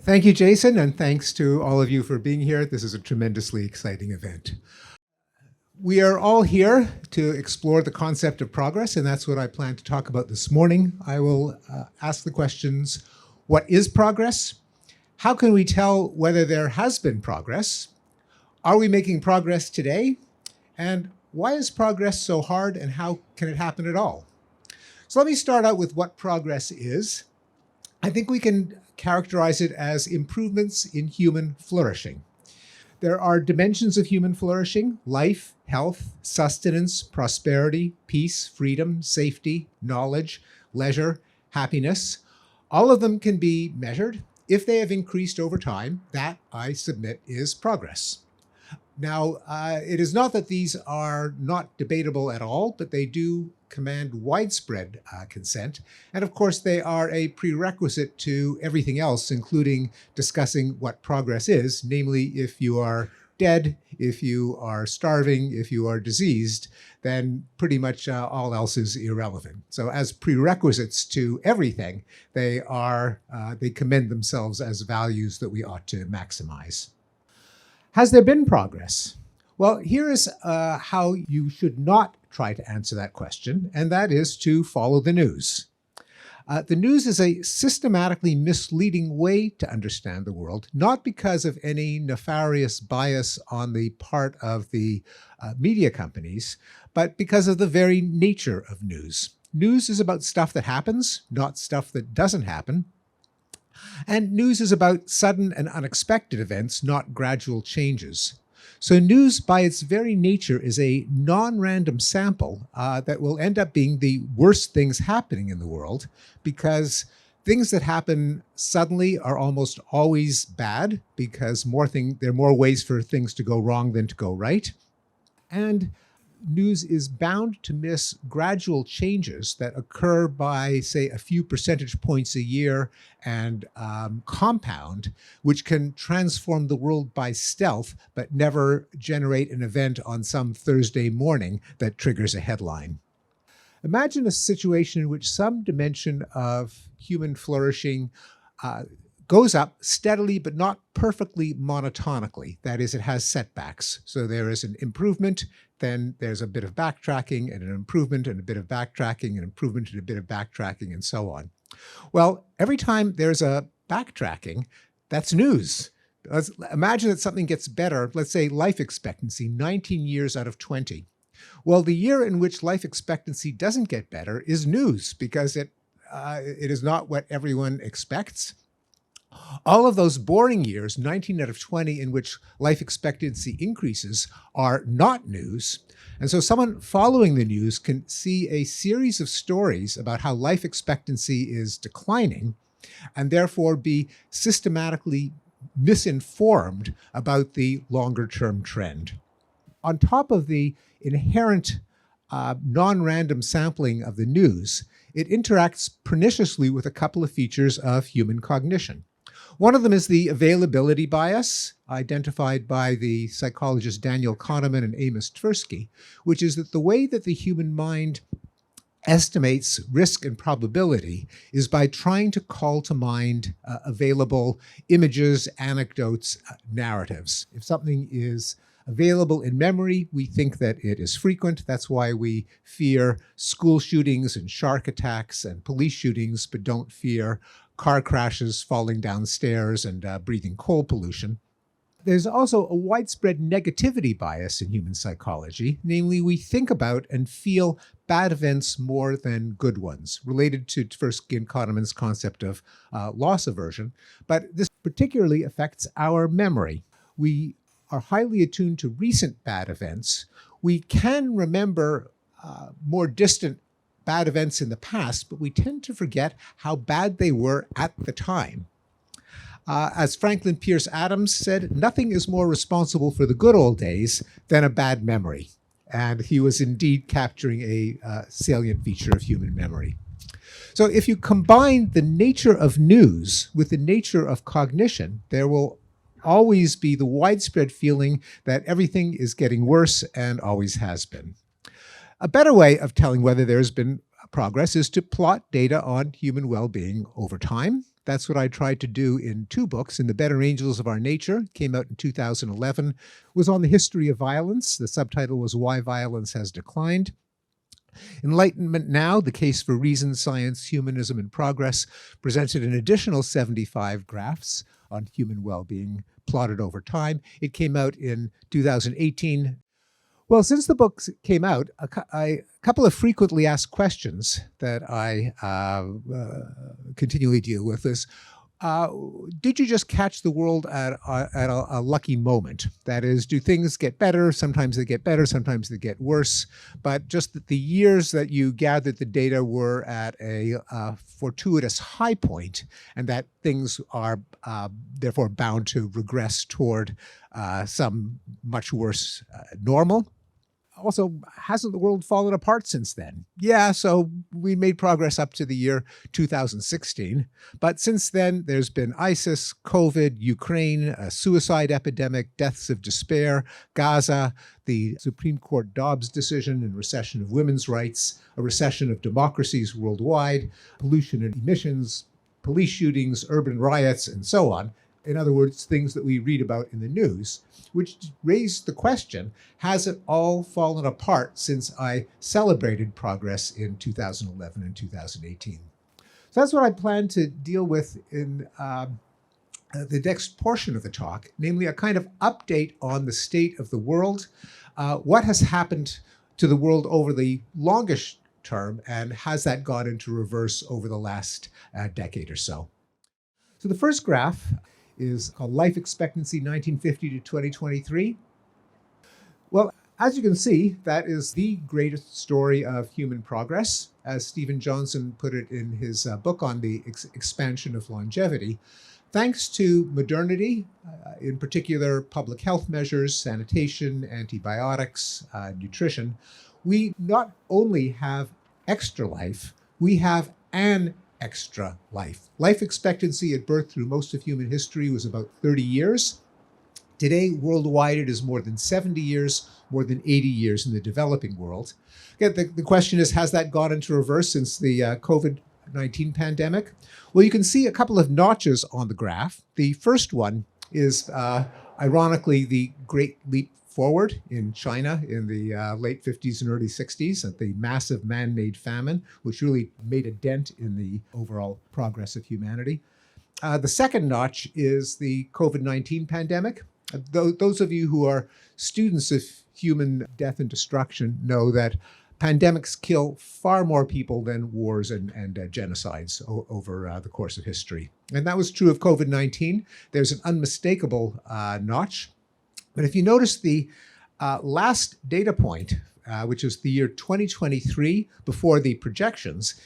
Thank you, Jason, and thanks to all of you for being here. This is a tremendously exciting event. We are all here to explore the concept of progress, and that's what I plan to talk about this morning. I will ask the questions, what is progress? How can we tell whether there has been progress? Are we making progress today? And why is progress so hard, and how can it happen at all? So let me start out with what progress is. I think we can characterize it as improvements in human flourishing. There are dimensions of human flourishing: life, health, sustenance, prosperity, peace, freedom, safety, knowledge, leisure, happiness. All of them can be measured. If they have increased over time, that, I submit, is progress. Now, it is not that these are not debatable at all, but they do command widespread consent. And of course, they are a prerequisite to everything else, including discussing what progress is, namely, if you are dead, if you are starving, if you are diseased, then pretty much all else is irrelevant. So as prerequisites to everything, they commend themselves as values that we ought to maximize. Has there been progress? Well, here is how you should not try to answer that question, and that is to follow the news. The news is a systematically misleading way to understand the world, not because of any nefarious bias on the part of the media companies, but because of the very nature of news. News is about stuff that happens, not stuff that doesn't happen. And news is about sudden and unexpected events, not gradual changes. So news, by its very nature, is a non-random sample that will end up being the worst things happening in the world, because things that happen suddenly are almost always bad, because there are more ways for things to go wrong than to go right. And news is bound to miss gradual changes that occur by, say, a few percentage points a year and compound, which can transform the world by stealth, but never generate an event on some Thursday morning that triggers a headline. Imagine a situation in which some dimension of human flourishing goes up steadily, but not perfectly monotonically. That is, it has setbacks. So there is an improvement, then there's a bit of backtracking, and an improvement, and a bit of backtracking, an improvement, and a bit of backtracking, and so on. Well, every time there's a backtracking, that's news. Let's imagine that something gets better, let's say life expectancy, 19 years out of 20. Well, the year in which life expectancy doesn't get better is news, because it is not what everyone expects. All of those boring years, 19 out of 20, in which life expectancy increases, are not news. And so someone following the news can see a series of stories about how life expectancy is declining, and therefore be systematically misinformed about the longer-term trend. On top of the inherent non-random sampling of the news, it interacts perniciously with a couple of features of human cognition. One of them is the availability bias, identified by the psychologists Daniel Kahneman and Amos Tversky, which is that the way that the human mind estimates risk and probability is by trying to call to mind available images, anecdotes, narratives. If something is available in memory, we think that it is frequent. That's why we fear school shootings and shark attacks and police shootings, but don't fear car crashes, falling downstairs, and breathing coal pollution. There's also a widespread negativity bias in human psychology. Namely, we think about and feel bad events more than good ones, related to Tversky and Kahneman's concept of loss aversion. But this particularly affects our memory. We are highly attuned to recent bad events. We can remember more distant bad events in the past, but we tend to forget how bad they were at the time. As Franklin Pierce Adams said, nothing is more responsible for the good old days than a bad memory. And he was indeed capturing a salient feature of human memory. So if you combine the nature of news with the nature of cognition, there will always be the widespread feeling that everything is getting worse and always has been. A better way of telling whether there's been progress is to plot data on human well-being over time. That's what I tried to do in two books. In The Better Angels of Our Nature, came out in 2011, was on the history of violence. The subtitle was Why Violence Has Declined. Enlightenment Now, The Case for Reason, Science, Humanism, and Progress, presented an additional 75 graphs on human well-being plotted over time. It came out in 2018. Well, since the book came out, a couple of frequently asked questions that I continually deal with is, did you just catch the world at a lucky moment? That is, do things get better? Sometimes they get better, sometimes they get worse. But just that the years that you gathered the data were at a fortuitous high point, and that things are therefore bound to regress toward some much worse normal. Also, hasn't the world fallen apart since then? Yeah, so we made progress up to the year 2016. But since then, there's been ISIS, COVID, Ukraine, a suicide epidemic, deaths of despair, Gaza, the Supreme Court Dobbs decision and recession of women's rights, a recession of democracies worldwide, pollution and emissions, police shootings, urban riots, and so on. In other words, things that we read about in the news, which raised the question, has it all fallen apart since I celebrated progress in 2011 and 2018? So that's what I plan to deal with in the next portion of the talk, namely a kind of update on the state of the world, what has happened to the world over the longest term, and has that gone into reverse over the last decade or so. So the first graph is called Life Expectancy 1950 to 2023. Well, as you can see, that is the greatest story of human progress. As Stephen Johnson put it in his book on the expansion of longevity, thanks to modernity, in particular public health measures, sanitation, antibiotics, nutrition, we not only have extra life, we have an extra life. Life expectancy at birth through most of human history was about 30 years. Today, worldwide, it is more than 70 years, more than 80 years in the developing world. Again, the question is, has that gone into reverse since the COVID-19 pandemic? Well, you can see a couple of notches on the graph. The first one is, ironically, the Great Leap Forward in China in the late 50s and early 60s at the massive man-made famine, which really made a dent in the overall progress of humanity. The second notch is the COVID-19 pandemic. Those of you who are students of human death and destruction know that pandemics kill far more people than wars and genocides over the course of history. And that was true of COVID-19. There's an unmistakable notch. But if you notice the last data point, which is the year 2023, before the projections,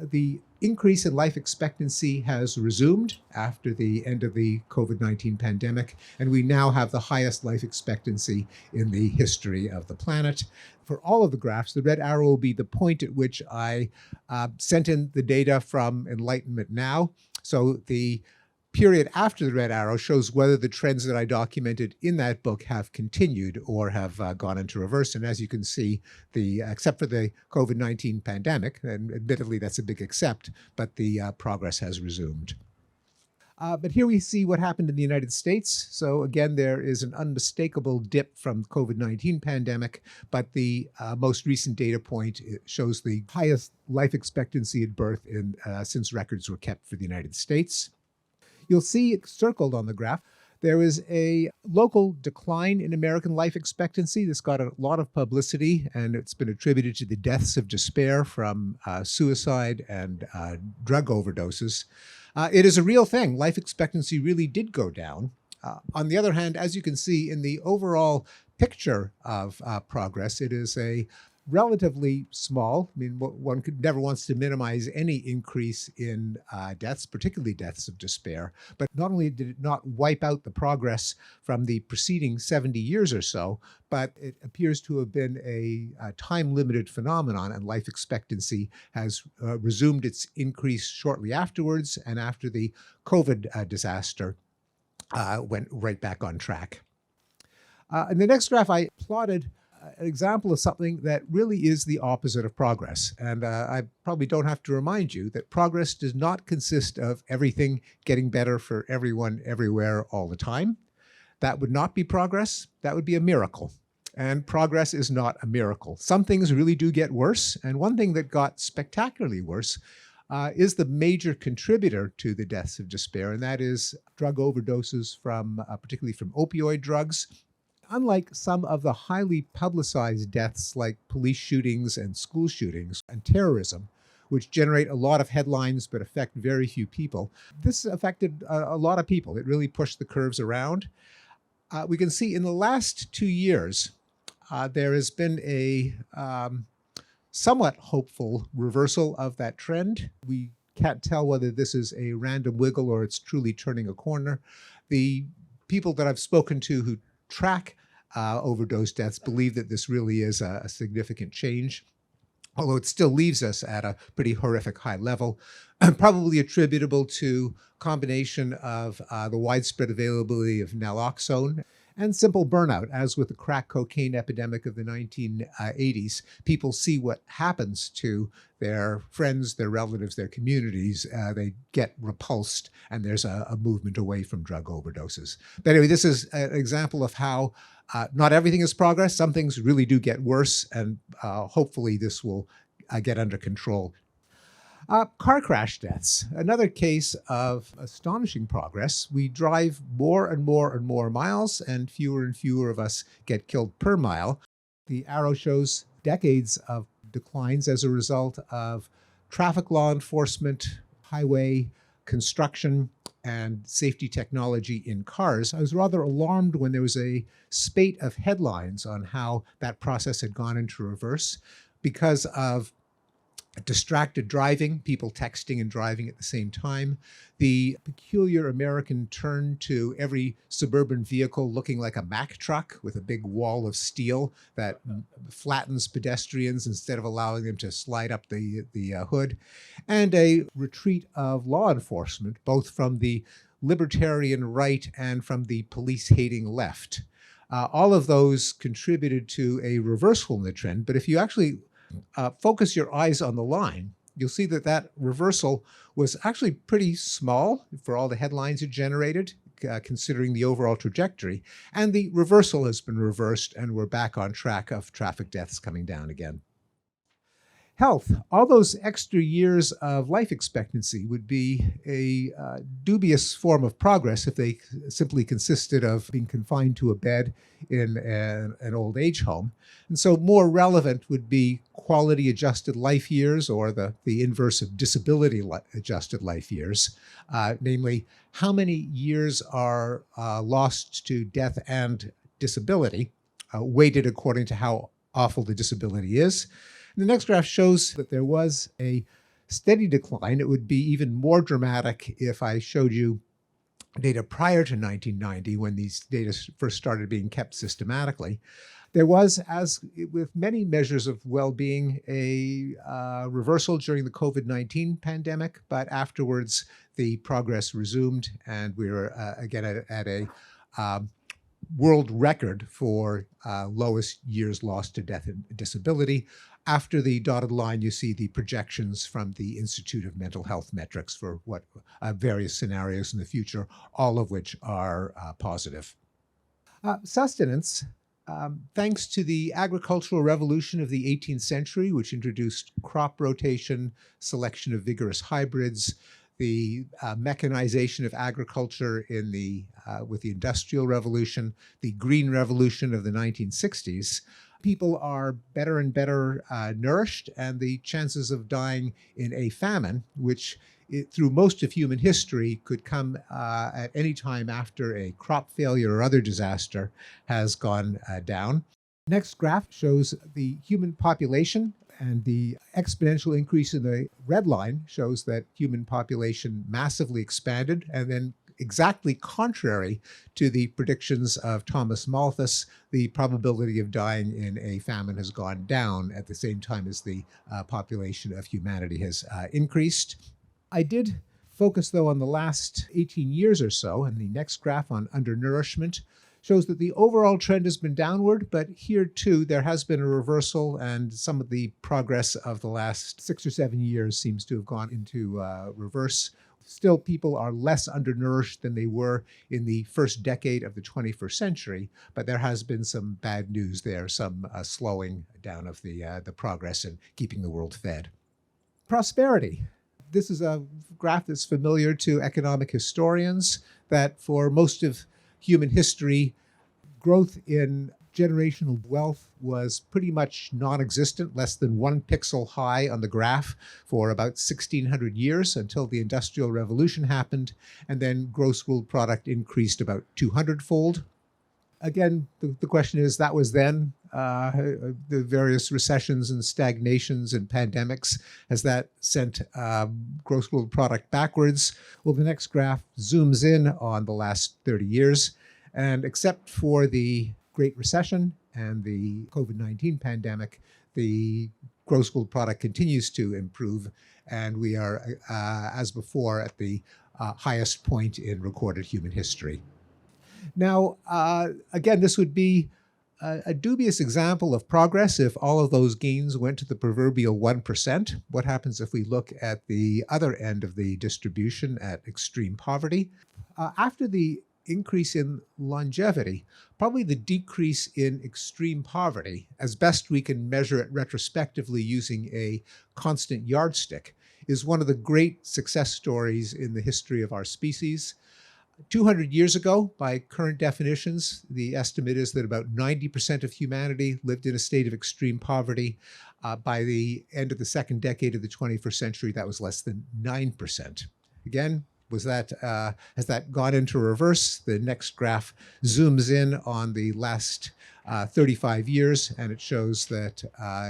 the increase in life expectancy has resumed after the end of the COVID-19 pandemic, and we now have the highest life expectancy in the history of the planet. For all of the graphs, the red arrow will be the point at which I sent in the data from Enlightenment Now. So the period after the red arrow shows whether the trends that I documented in that book have continued or have gone into reverse. And as you can see, except for the COVID-19 pandemic, and admittedly that's a big except, but the progress has resumed. But here we see what happened in the United States. So again, there is an unmistakable dip from the COVID-19 pandemic, but the most recent data point shows the highest life expectancy at birth since records were kept for the United States. You'll see circled on the graph, there is a local decline in American life expectancy. This got a lot of publicity, and it's been attributed to the deaths of despair from suicide and drug overdoses. It is a real thing. Life expectancy really did go down. On the other hand, as you can see in the overall picture of progress, it is a relatively small. I mean, one never wants to minimize any increase in deaths, particularly deaths of despair. But not only did it not wipe out the progress from the preceding 70 years or so, but it appears to have been a time-limited phenomenon, and life expectancy has resumed its increase shortly afterwards, and after the COVID disaster went right back on track. In the next graph, I plotted an example of something that really is the opposite of progress. And I probably don't have to remind you that progress does not consist of everything getting better for everyone, everywhere, all the time. That would not be progress. That would be a miracle. And progress is not a miracle. Some things really do get worse. And one thing that got spectacularly worse is the major contributor to the deaths of despair, and that is drug overdoses from, particularly from opioid drugs. Unlike some of the highly publicized deaths like police shootings and school shootings and terrorism, which generate a lot of headlines but affect very few people, this affected a lot of people. It really pushed the curves around. We can see in the last 2 years, there has been a somewhat hopeful reversal of that trend. We can't tell whether this is a random wiggle or it's truly turning a corner. The people that I've spoken to who track overdose deaths believe that this really is a significant change, although it still leaves us at a pretty horrific high level, probably attributable to combination of the widespread availability of naloxone and simple burnout. As with the crack cocaine epidemic of the 1980s, people see what happens to their friends, their relatives, their communities. They get repulsed, and there's a movement away from drug overdoses. But anyway, this is an example of how not everything is progress. Some things really do get worse, and hopefully this will get under control. Car crash deaths, another case of astonishing progress. We drive more and more and more miles, and fewer of us get killed per mile. The arrow shows decades of declines as a result of traffic law enforcement, highway construction, and safety technology in cars. I was rather alarmed when there was a spate of headlines on how that process had gone into reverse because of distracted driving, people texting and driving at the same time, the peculiar American turn to every suburban vehicle looking like a Mack truck with a big wall of steel that flattens pedestrians instead of allowing them to slide up the hood, and a retreat of law enforcement, both from the libertarian right and from the police-hating left. All of those contributed to a reversal in the trend, but if you actually focus your eyes on the line, you'll see that that reversal was actually pretty small for all the headlines it generated, considering the overall trajectory. And the reversal has been reversed, and we're back on track of traffic deaths coming down again. Health. All those extra years of life expectancy would be a dubious form of progress if they simply consisted of being confined to a bed in an old age home. And so more relevant would be quality adjusted life years, or the inverse of disability adjusted life years, namely how many years are lost to death and disability, weighted according to how awful the disability is. The next graph shows that there was a steady decline. It would be even more dramatic if I showed you data prior to 1990, when these data first started being kept systematically. There was, as with many measures of well-being, a reversal during the COVID-19 pandemic, but afterwards the progress resumed, and we were again at a world record for lowest years lost to death and disability. After the dotted line, you see the projections from the Institute of Mental Health Metrics for what various scenarios in the future, all of which are positive. Sustenance. Thanks to the agricultural revolution of the 18th century, which introduced crop rotation, selection of vigorous hybrids, the mechanization of agriculture in with the Industrial Revolution, the Green Revolution of the 1960s, people are better and better nourished, and the chances of dying in a famine, which through most of human history could come at any time after a crop failure or other disaster, has gone down. Next graph shows the human population, and the exponential increase in the red line shows that human population massively expanded, and then exactly contrary to the predictions of Thomas Malthus, the probability of dying in a famine has gone down at the same time as the population of humanity has increased. I did focus, though, on the last 18 years or so, and the next graph on undernourishment shows that the overall trend has been downward, but here too, there has been a reversal, and some of the progress of the last 6 or 7 years seems to have gone into reverse. Still, people are less undernourished than they were in the first decade of the 21st century, but there has been some bad news there, some slowing down of the progress in keeping the world fed. Prosperity. This is a graph that's familiar to economic historians, that for most of human history, growth in generational wealth was pretty much non-existent, less than 1 pixel high on the graph for about 1600 years until the Industrial Revolution happened, and then gross world product increased about 200-fold. Again, the question is, that was then. The various recessions and stagnations and pandemics, has that sent gross world product backwards? Well, the next graph zooms in on the last 30 years, and except for the Great Recession and the COVID-19 pandemic, the gross world product continues to improve, and we are, as before, at the highest point in recorded human history. Now, again, this would be a dubious example of progress if all of those gains went to the proverbial 1%. What happens if we look at the other end of the distribution at extreme poverty? After the increase in longevity, probably the decrease in extreme poverty, as best we can measure it retrospectively using a constant yardstick, is one of the great success stories in the history of our species. 200 years ago, by current definitions, the estimate is that about 90% of humanity lived in a state of extreme poverty. By the end of the second decade of the 21st century, that was less than 9%. Again, has that gone into reverse? The next graph zooms in on the last 35 years, and it shows that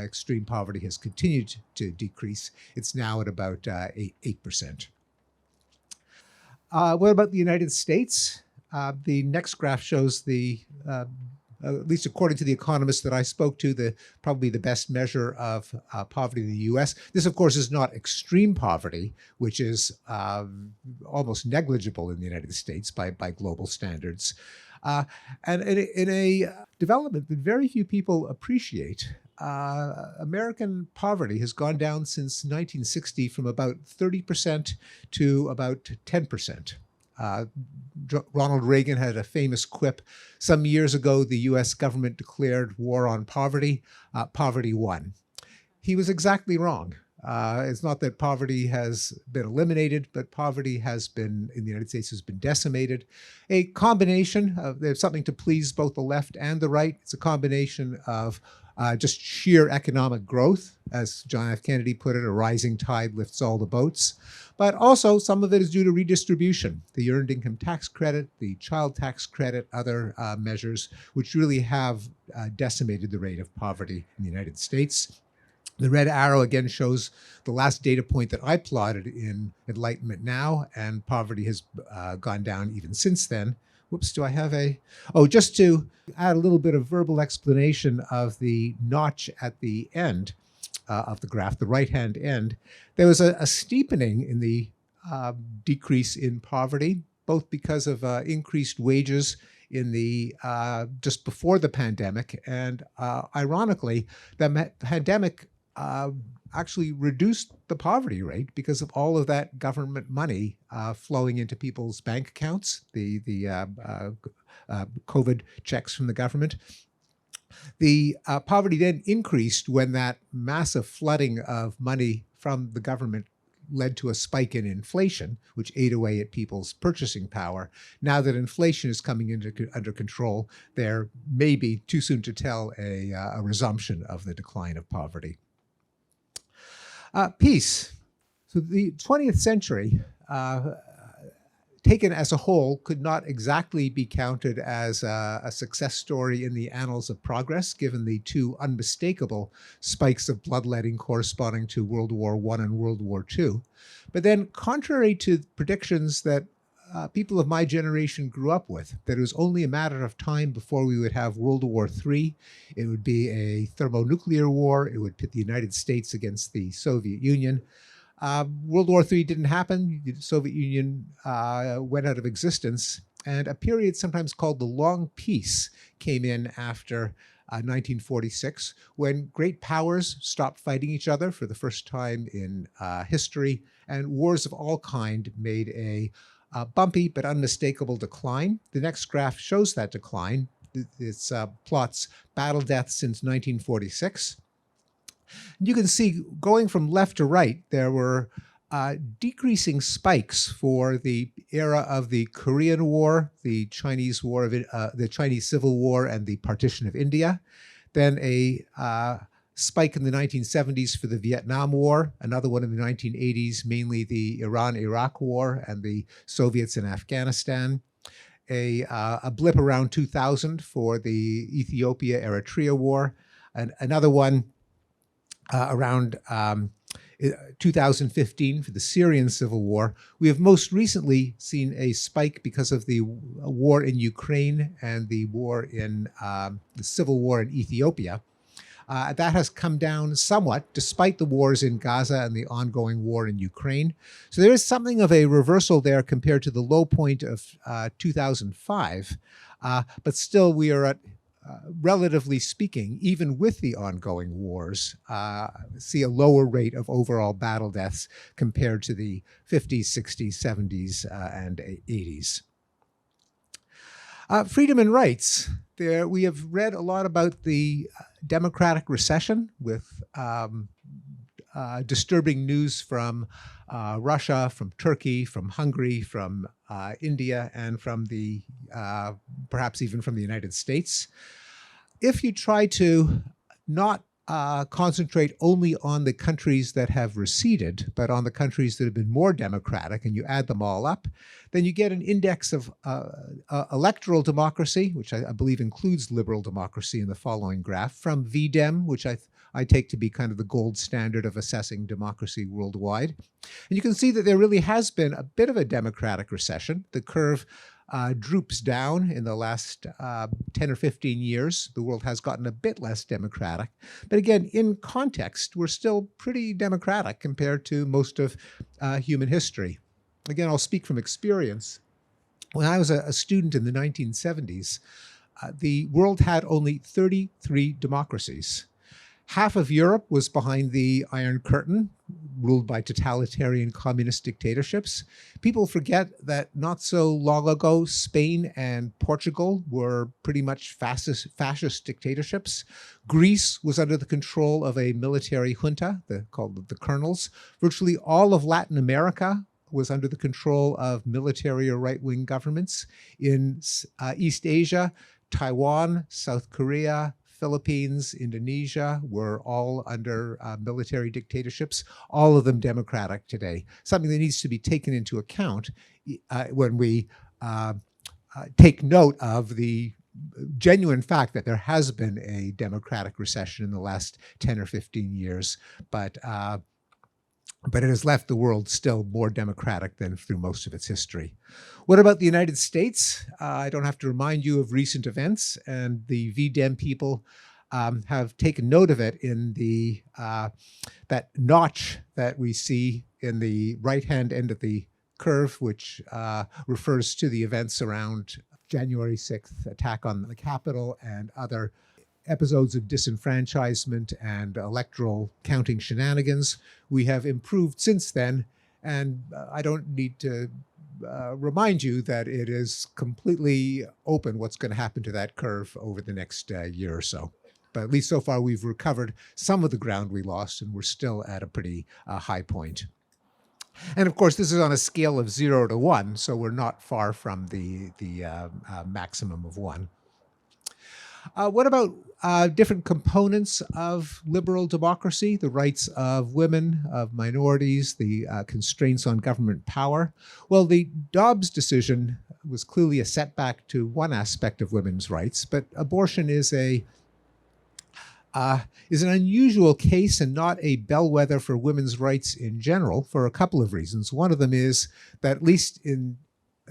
extreme poverty has continued to decrease. It's now at about 8%. What about the United States? The next graph shows the, at least according to the economists that I spoke to, probably the best measure of poverty in the US. This, of course, is not extreme poverty, which is almost negligible in the United States by global standards. And in a development that very few people appreciate, American poverty has gone down since 1960 from about 30% to about 10%. Ronald Reagan had a famous quip. Some years ago, the US government declared war on poverty. Poverty won. He was exactly wrong. It's not that poverty has been eliminated, but poverty has been, in the United States, has been decimated. A combination of, there's something to please both the left and the right. It's a combination of just sheer economic growth. As John F. Kennedy put it, a rising tide lifts all the boats. But also some of it is due to redistribution. The Earned Income Tax Credit, the Child Tax Credit, other measures, which really have decimated the rate of poverty in the United States. The red arrow again shows the last data point that I plotted in Enlightenment Now, and poverty has gone down even since then. Whoops, do I have a... Oh, just to add a little bit of verbal explanation of the notch at the end of the graph, the right-hand end, there was a steepening in the decrease in poverty, both because of increased wages in the just before the pandemic, and ironically, the pandemic actually reduced the poverty rate because of all of that government money flowing into people's bank accounts, the COVID checks from the government. The poverty then increased when that massive flooding of money from the government led to a spike in inflation, which ate away at people's purchasing power. Now that inflation is coming under control, there may be, too soon to tell, a resumption of the decline of poverty. Peace. So the 20th century, taken as a whole, could not exactly be counted as a success story in the annals of progress, given the two unmistakable spikes of bloodletting corresponding to World War I and World War II. But then, contrary to predictions that people of my generation grew up with, that it was only a matter of time before we would have World War III. It would be a thermonuclear war. It would pit the United States against the Soviet Union. World War III didn't happen. The Soviet Union went out of existence. and a period sometimes called the Long Peace came in after 1946, when great powers stopped fighting each other for the first time in history, and wars of all kind made a bumpy but unmistakable decline. The next graph shows that decline. It plots battle deaths since 1946. You can see, going from left to right, there were decreasing spikes for the era of the Korean War, the Chinese War, the Chinese Civil War, and the partition of India. Then a spike in the 1970s for the Vietnam War, another one in the 1980s, mainly the Iran-Iraq War and the Soviets in Afghanistan. A blip around 2000 for the Ethiopia-Eritrea War, and another one around 2015 for the Syrian civil war. We have most recently seen a spike because of the war in Ukraine and the war in the civil war in Ethiopia. That has come down somewhat despite the wars in Gaza and the ongoing war in Ukraine. So there is something of a reversal there compared to the low point of 2005. But still, we are at, relatively speaking, even with the ongoing wars, see a lower rate of overall battle deaths compared to the 50s, 60s, 70s, and 80s. Freedom and rights. There, we have read a lot about the democratic recession with disturbing news from Russia, from Turkey, from Hungary, from India, and from the perhaps even from the United States. If you try to not concentrate only on the countries that have receded, but on the countries that have been more democratic, and you add them all up, then you get an index of electoral democracy, which I believe includes liberal democracy in the following graph, from VDEM, which I take to be kind of the gold standard of assessing democracy worldwide. And you can see that there really has been a bit of a democratic recession. The curve droops down in the last 10 or 15 years. The world has gotten a bit less democratic. But again, in context, we're still pretty democratic compared to most of human history. Again, I'll speak from experience. When I was a student in the 1970s, the world had only 33 democracies. Half of Europe was behind the Iron Curtain, ruled by totalitarian communist dictatorships. People forget that not so long ago, Spain and Portugal were pretty much fascist dictatorships. Greece was under the control of a military junta called the colonels. Virtually all of Latin America was under the control of military or right-wing governments. In East Asia, Taiwan, South Korea, Philippines, Indonesia were all under military dictatorships, all of them democratic today. Something that needs to be taken into account when we take note of the genuine fact that there has been a democratic recession in the last 10 or 15 years, but it has left the world still more democratic than through most of its history. What about the United States? I don't have to remind you of recent events, and the VDEM people have taken note of it in the that notch that we see in the right-hand end of the curve, which refers to the events around January 6th, attack on the Capitol and other episodes of disenfranchisement and electoral counting shenanigans. We have improved since then, and I don't need to remind you that it is completely open what's going to happen to that curve over the next year or so. But at least so far, we've recovered some of the ground we lost, and we're still at a pretty high point. And of course, this is on a scale of 0 to 1, so we're not far from the maximum of 1. What about different components of liberal democracy, the rights of women, of minorities, the constraints on government power? Well, the Dobbs decision was clearly a setback to one aspect of women's rights, but abortion is an unusual case and not a bellwether for women's rights in general for a couple of reasons. One of them is that, at least in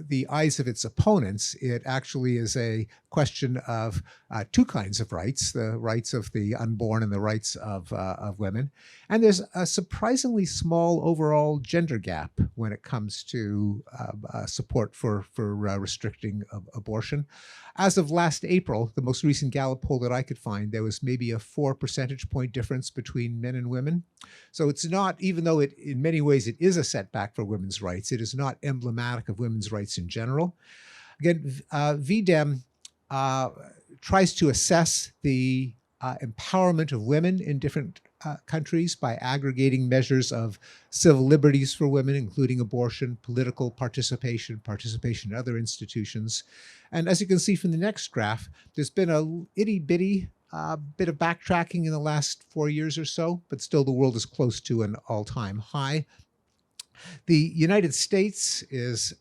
the eyes of its opponents, it actually is a question of two kinds of rights: the rights of the unborn and the rights of women. And there's a surprisingly small overall gender gap when it comes to support for restricting abortion. As of last April, the most recent Gallup poll that I could find, there was maybe a 4 percentage point difference between men and women. So it's not, even though it in many ways it is a setback for women's rights, it is not emblematic of women's rights in general. Again, VDEM tries to assess the empowerment of women in different countries by aggregating measures of civil liberties for women, including abortion, political participation, participation in other institutions. And as you can see from the next graph, there's been a itty-bitty bit of backtracking in the last 4 years or so, but still the world is close to an all-time high. The United States is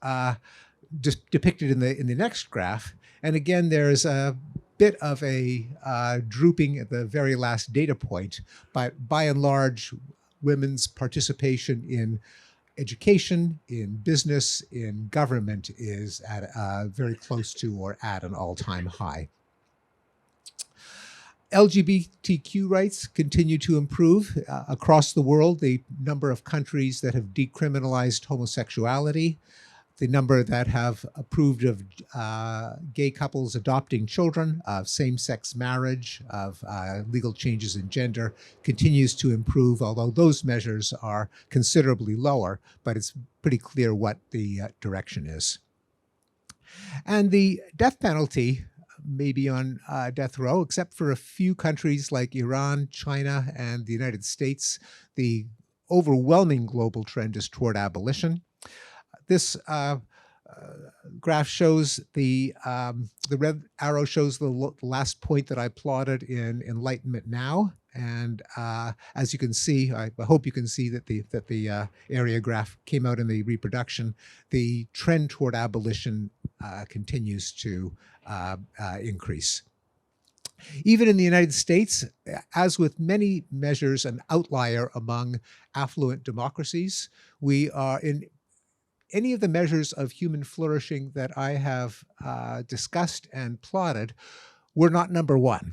just depicted in the next graph. And again, there's a bit of a drooping at the very last data point, but by and large, women's participation in education, in business, in government is at very close to or at an all-time high. LGBTQ rights continue to improve across the world. The number of countries that have decriminalized homosexuality, the number that have approved of gay couples adopting children, of same-sex marriage, of legal changes in gender continues to improve, although those measures are considerably lower, but it's pretty clear what the direction is. And the death penalty may be on death row, except for a few countries like Iran, China, and the United States. The overwhelming global trend is toward abolition. This graph shows the red arrow shows the last point that I plotted in Enlightenment Now, and as you can see, I hope you can see that the area graph came out in the reproduction. The trend toward abolition continues to increase. Even in the United States, as with many measures, an outlier among affluent democracies, we are in any of the measures of human flourishing that I have discussed and plotted, we're not number one.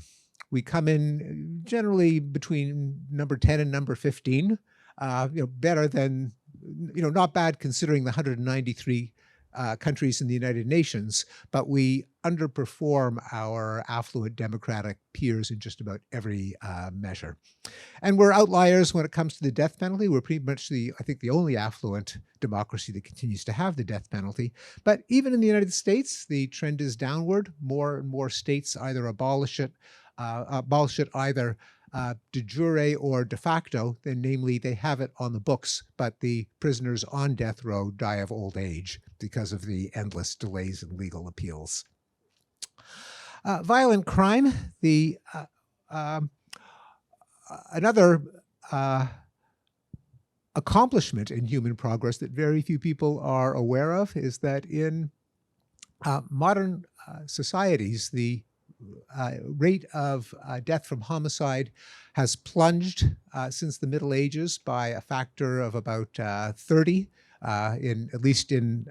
We come in generally between number 10 and number 15, better than, not bad considering the 193 countries in the United Nations, but we underperform our affluent democratic peers in just about every measure. And we're outliers when it comes to the death penalty. We're pretty much I think the only affluent democracy that continues to have the death penalty. But even in the United States, the trend is downward. More and more states either abolish it either de jure or de facto, then namely they have it on the books, but the prisoners on death row die of old age because of the endless delays in legal appeals. Violent crime, another accomplishment in human progress that very few people are aware of is that in modern societies, the rate of death from homicide has plunged since the Middle Ages by a factor of about 30, at least in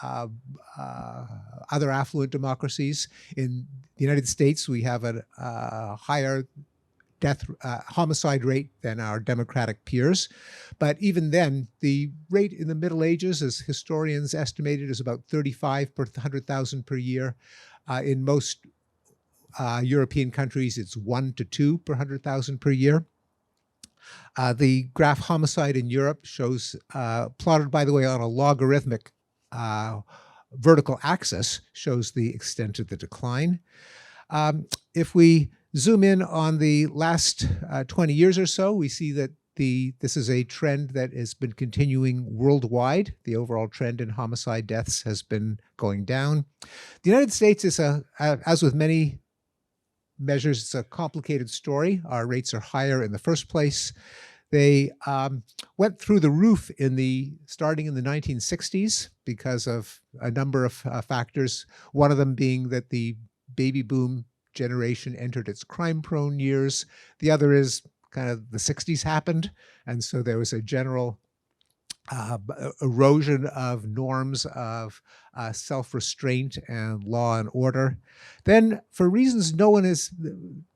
other affluent democracies. In the United States, we have a higher homicide rate than our democratic peers. But even then, the rate in the Middle Ages, as historians estimated, is about 35 per 100,000 per year. In most European countries, it's 1 to 2 per 100,000 per year. The graph homicide in Europe shows, plotted by the way on a logarithmic vertical axis, shows the extent of the decline. If we zoom in on the last 20 years or so, we see that this is a trend that has been continuing worldwide. The overall trend in homicide deaths has been going down. The United States is, as with many measures, it's a complicated story. Our rates are higher in the first place. They went through the roof starting in the 1960s because of a number of factors, one of them being that the baby boom generation entered its crime-prone years. The other is kind of the 60s happened, and so there was a general erosion of norms of self-restraint and law and order. Then, for reasons no one is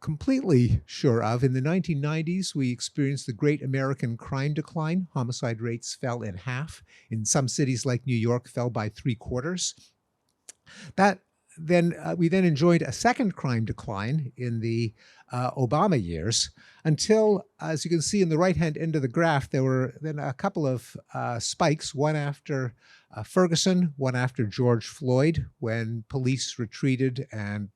completely sure of, in the 1990s, we experienced the Great American Crime Decline. Homicide rates fell in half. In some cities like New York, fell by 3/4. That we then enjoyed a second crime decline in the Obama years until, as you can see in the right-hand end of the graph, there were then a couple of spikes, one after Ferguson, one after George Floyd, when police retreated and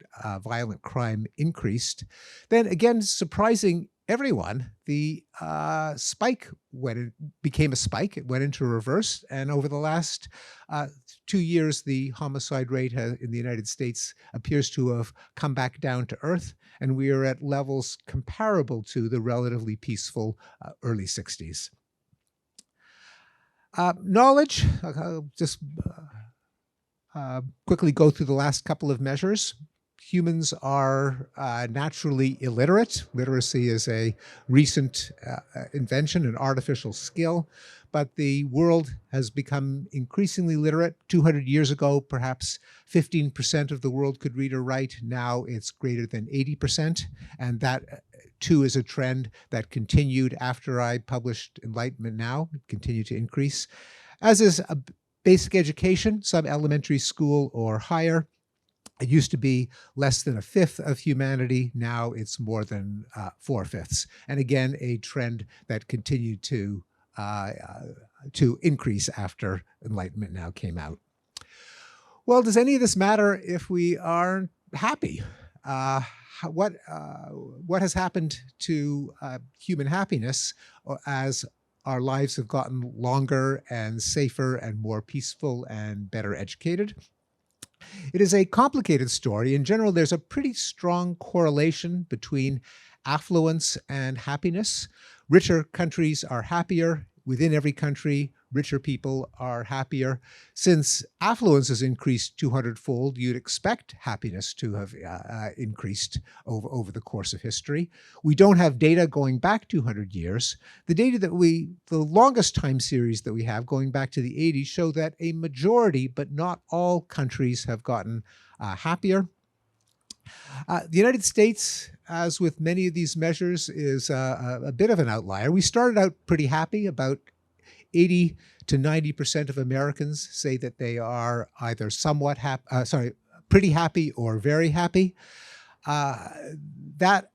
violent crime increased. Then again, surprising everyone, the spike became a spike. It went into reverse, and over the last 2 years, the homicide rate in the United States appears to have come back down to earth, and we are at levels comparable to the relatively peaceful early 60s. Knowledge, I'll just quickly go through the last couple of measures. Humans are naturally illiterate. Literacy is a recent invention, an artificial skill, but the world has become increasingly literate. 200 years ago, perhaps 15% of the world could read or write. Now it's greater than 80%, and that too is a trend that continued after I published Enlightenment Now. It continued to increase, as is a basic education, some elementary school or higher. It used to be less than a fifth of humanity. Now it's more than 4/5. And again, a trend that continued to increase after Enlightenment Now came out. Well, does any of this matter if we aren't happy? What has happened to human happiness as our lives have gotten longer and safer and more peaceful and better educated? It is a complicated story. In general, there's a pretty strong correlation between affluence and happiness. Richer countries are happier. Within every country, richer people are happier. Since affluence has increased 200-fold, you'd expect happiness to have increased over the course of history. We don't have data going back 200 years. The data the longest time series that we have, going back to the 80s, show that a majority, but not all countries have gotten happier. The United States, as with many of these measures, is a bit of an outlier. We started out pretty happy. About 80 to 90% of Americans say that they are either pretty happy or very happy. That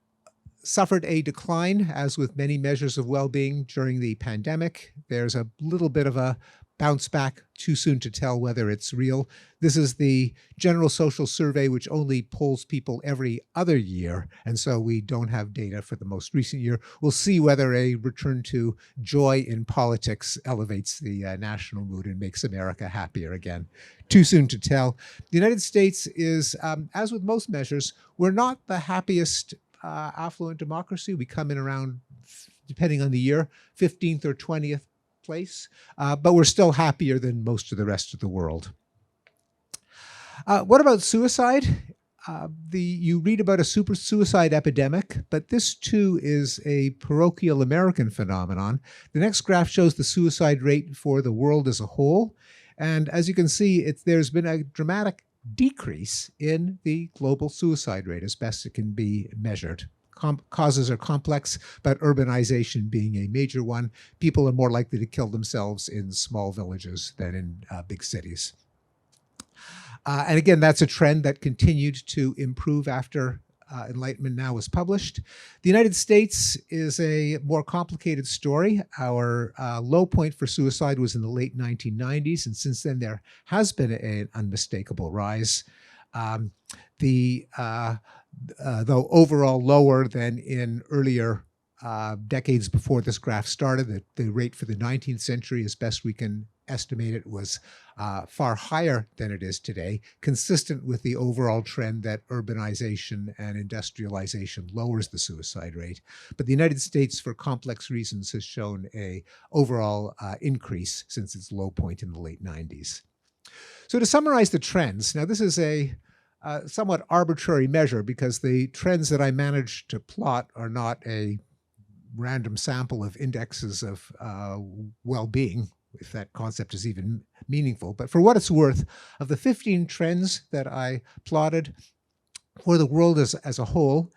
suffered a decline, as with many measures of well-being during the pandemic. There's a little bit of a bounce back, too soon to tell whether it's real. This is the General Social Survey, which only polls people every other year, and so we don't have data for the most recent year. We'll see whether a return to joy in politics elevates the national mood and makes America happier again. Too soon to tell. The United States is, as with most measures, we're not the happiest affluent democracy. We come in around, depending on the year, 15th or 20th place, but we're still happier than most of the rest of the world. What about suicide? You read about a super suicide epidemic, but this too is a parochial American phenomenon. The next graph shows the suicide rate for the world as a whole. And as you can see, there's been a dramatic decrease in the global suicide rate as best it can be measured. Causes are complex, but urbanization being a major one. People are more likely to kill themselves in small villages than in big cities. And again, that's a trend that continued to improve after Enlightenment Now was published. The United States is a more complicated story. Our low point for suicide was in the late 1990s, and since then there has been an unmistakable rise. Though overall lower than in earlier decades before this graph started. The rate for the 19th century, as best we can estimate it, was far higher than it is today, consistent with the overall trend that urbanization and industrialization lowers the suicide rate. But the United States, for complex reasons, has shown a overall increase since its low point in the late 90s. So to summarize the trends, now this is a somewhat arbitrary measure because the trends that I managed to plot are not a random sample of indexes of well-being. if that concept is even meaningful. But for what it's worth, of the 15 trends that I plotted for the world as a whole,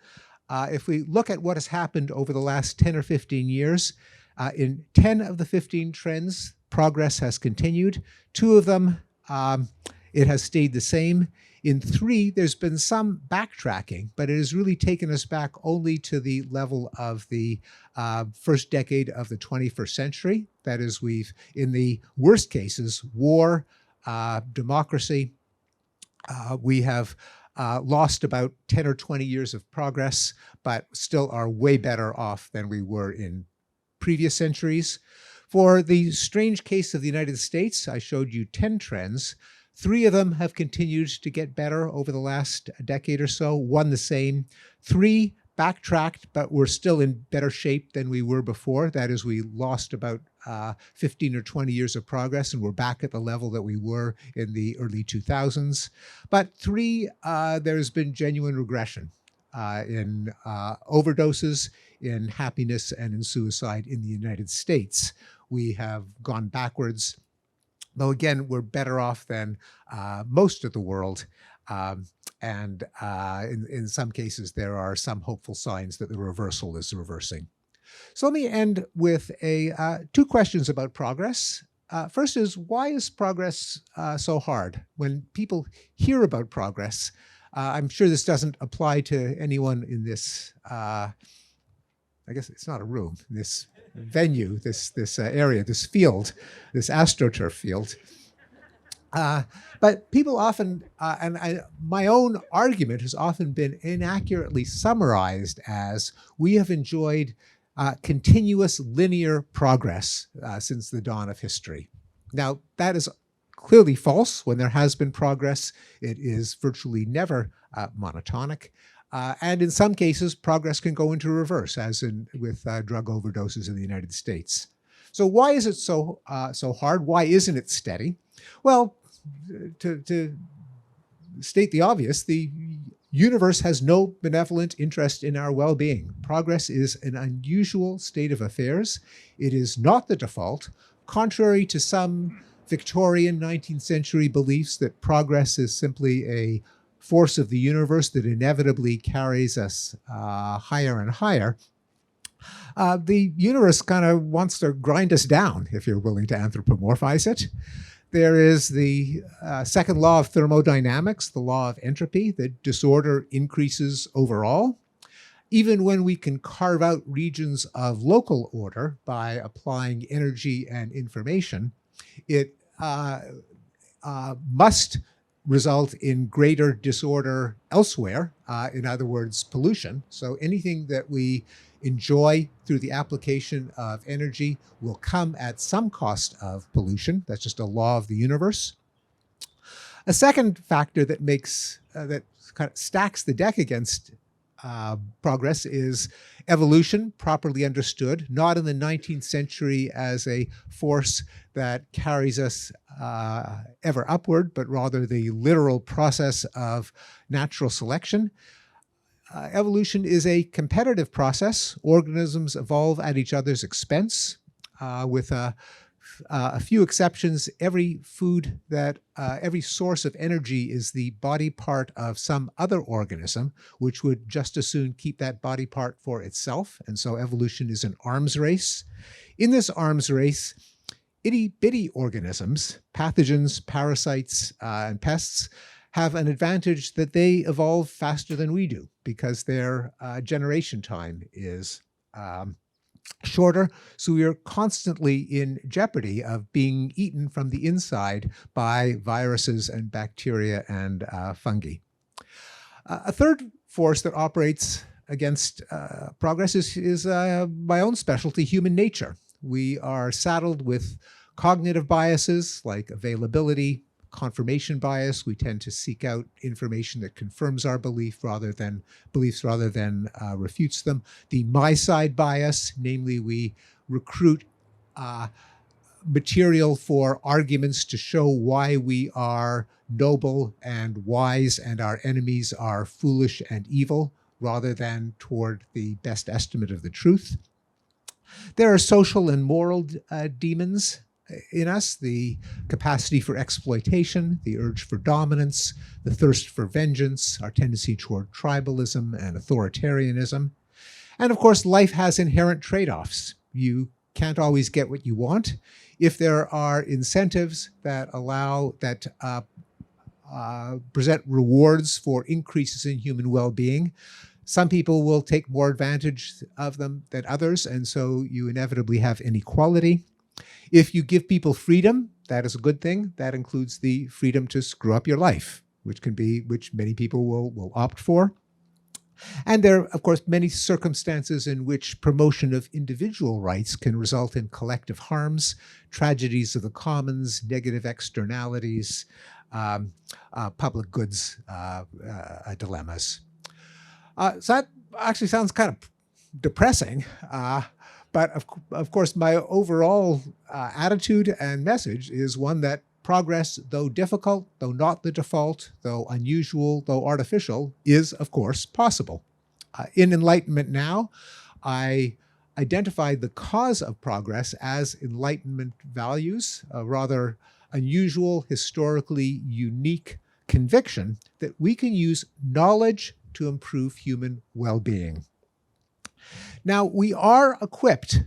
if we look at what has happened over the last 10 or 15 years, in 10 of the 15 trends, progress has continued. 2 of them, it has stayed the same. In 3, there's been some backtracking, but it has really taken us back only to the level of the first decade of the 21st century. That is, we've, in the worst cases, war, democracy, we have lost about 10 or 20 years of progress, but still are way better off than we were in previous centuries. For the strange case of the United States, I showed you 10 trends. 3 of them have continued to get better over the last decade or so, 1 the same. 3 backtracked, but we're still in better shape than we were before. That is, we lost about 15 or 20 years of progress, and we're back at the level that we were in the early 2000s. But 3, there's been genuine regression in overdoses, in happiness, and in suicide in the United States. We have gone backwards, though again, we're better off than most of the world. And in some cases, there are some hopeful signs that the reversal is reversing. So let me end with 2 questions about progress. First is, why is progress so hard? When people hear about progress, I'm sure this doesn't apply to anyone in this, I guess it's not a room, this venue, this area, this field, this AstroTurf field. But people often, my own argument has often been inaccurately summarized as, we have enjoyed continuous linear progress since the dawn of history. Now, that is clearly false. When there has been progress, it is virtually never monotonic. And in some cases, progress can go into reverse, as with drug overdoses in the United States. So why is it so hard? Why isn't it steady? Well, to state the obvious, the universe has no benevolent interest in our well-being. Progress is an unusual state of affairs. It is not the default, contrary to some Victorian 19th century beliefs that progress is simply a force of the universe that inevitably carries us higher and higher. The universe kind of wants to grind us down, if you're willing to anthropomorphize it. There is the second law of thermodynamics, the law of entropy, that disorder increases overall. Even when we can carve out regions of local order by applying energy and information, it must result in greater disorder elsewhere, in other words, pollution. So anything that we enjoy through the application of energy will come at some cost of pollution. That's just a law of the universe. A second factor that makes, that kind of stacks the deck against progress is evolution, properly understood, not in the 19th century as a force that carries us ever upward, but rather the literal process of natural selection. Evolution is a competitive process. Organisms evolve at each other's expense. With a few exceptions, every food that, every source of energy is the body part of some other organism, which would just as soon keep that body part for itself. And so evolution is an arms race. In this arms race, itty-bitty organisms, pathogens, parasites, and pests, have an advantage that they evolve faster than we do because their generation time is shorter. So we are constantly in jeopardy of being eaten from the inside by viruses and bacteria and fungi. A third force that operates against progress is my own specialty, human nature. We are saddled with cognitive biases like availability, confirmation bias. We tend to seek out information that confirms our beliefs rather than refutes them. The my side bias, namely we recruit material for arguments to show why we are noble and wise and our enemies are foolish and evil, rather than toward the best estimate of the truth. There are social and moral demons. in us, the capacity for exploitation, the urge for dominance, the thirst for vengeance, our tendency toward tribalism and authoritarianism. And of course, life has inherent trade-offs. You can't always get what you want. If there are incentives that present rewards for increases in human well-being, some people will take more advantage of them than others, and so you inevitably have inequality. If you give people freedom, that is a good thing. That includes the freedom to screw up your life, which many people will opt for. And there are, of course, many circumstances in which promotion of individual rights can result in collective harms, tragedies of the commons, negative externalities, public goods dilemmas. So that actually sounds kind of depressing, but of course my overall attitude and message is one that progress, though difficult, though not the default, though unusual, though artificial, is of course possible. In Enlightenment Now, I identified the cause of progress as Enlightenment values, a rather unusual, historically unique conviction that we can use knowledge to improve human well-being. Now, we are equipped,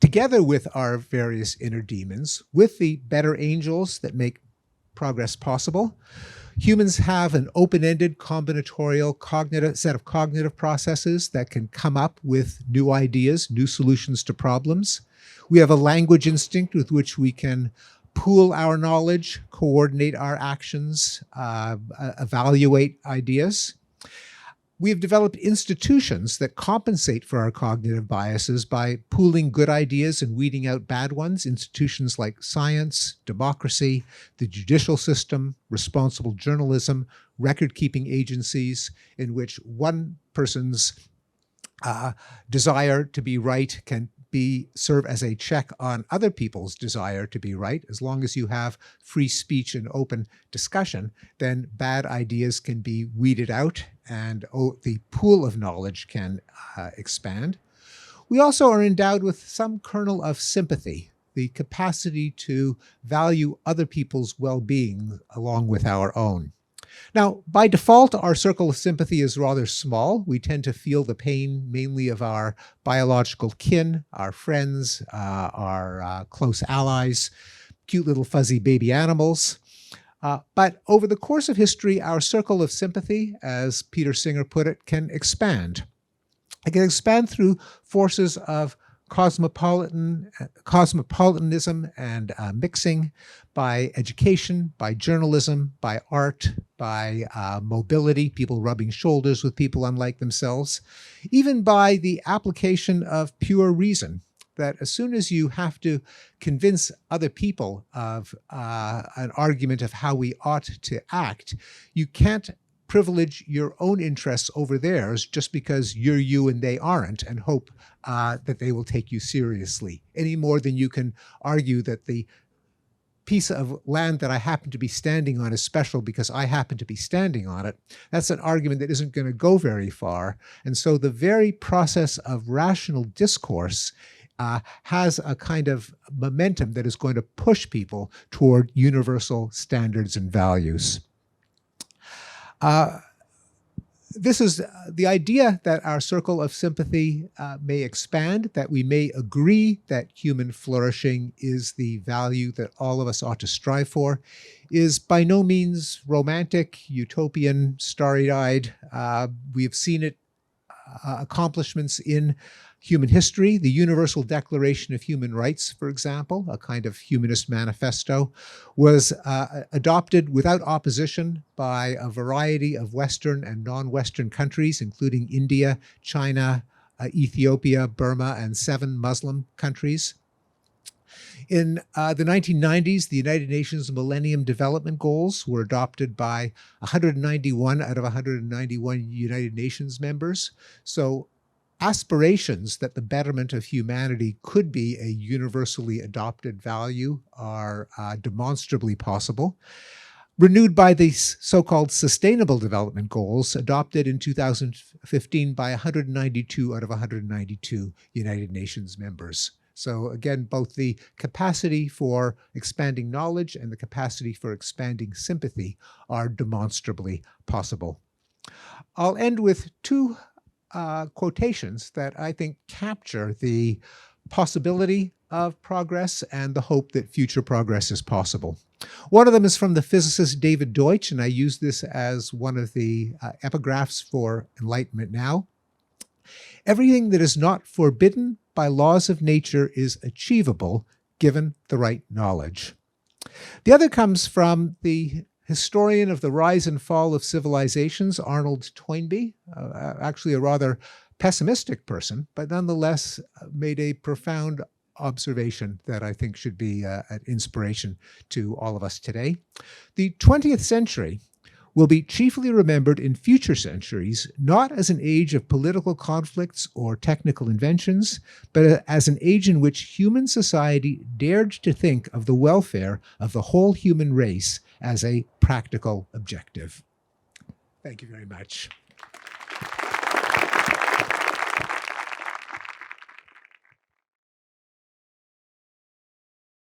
together with our various inner demons, with the better angels that make progress possible. Humans have an open-ended, combinatorial set of cognitive processes that can come up with new ideas, new solutions to problems. We have a language instinct with which we can pool our knowledge, coordinate our actions, evaluate ideas. We have developed institutions that compensate for our cognitive biases by pooling good ideas and weeding out bad ones. Institutions like science, democracy, the judicial system, responsible journalism, record-keeping agencies in which one person's desire to be right can serve as a check on other people's desire to be right. As long as you have free speech and open discussion, then bad ideas can be weeded out and the pool of knowledge can expand. We also are endowed with some kernel of sympathy, the capacity to value other people's well-being along with our own. Now, by default, our circle of sympathy is rather small. We tend to feel the pain mainly of our biological kin, our friends, our close allies, cute little fuzzy baby animals. But over the course of history, our circle of sympathy, as Peter Singer put it, can expand. It can expand through forces of cosmopolitanism and mixing, by education, by journalism, by art, by mobility, people rubbing shoulders with people unlike themselves, even by the application of pure reason, that as soon as you have to convince other people of an argument of how we ought to act, you can't privilege your own interests over theirs just because you're you and they aren't, and hope that they will take you seriously, any more than you can argue that the piece of land that I happen to be standing on is special because I happen to be standing on it. That's an argument that isn't going to go very far. And so the very process of rational discourse has a kind of momentum that is going to push people toward universal standards and values. This is the idea that our circle of sympathy may expand, that we may agree that human flourishing is the value that all of us ought to strive for, is by no means romantic, utopian, starry-eyed. We have seen it accomplishments in human history. The Universal Declaration of Human Rights, for example, a kind of humanist manifesto, was adopted without opposition by a variety of Western and non-Western countries, including India, China, Ethiopia, Burma, and 7 Muslim countries. In the 1990s, the United Nations Millennium Development Goals were adopted by 191 out of 191 United Nations members. So aspirations that the betterment of humanity could be a universally adopted value are demonstrably possible. Renewed by the so-called Sustainable Development Goals, adopted in 2015 by 192 out of 192 United Nations members. So again, both the capacity for expanding knowledge and the capacity for expanding sympathy are demonstrably possible. I'll end with two quotations that I think capture the possibility of progress and the hope that future progress is possible. One of them is from the physicist David Deutsch, and I use this as one of the epigraphs for Enlightenment Now. Everything that is not forbidden by laws of nature is achievable given the right knowledge. The other comes from the historian of the rise and fall of civilizations, Arnold Toynbee, actually a rather pessimistic person, but nonetheless made a profound observation that I think should be an inspiration to all of us today. The 20th century will be chiefly remembered in future centuries, not as an age of political conflicts or technical inventions, but as an age in which human society dared to think of the welfare of the whole human race as a practical objective. Thank you very much.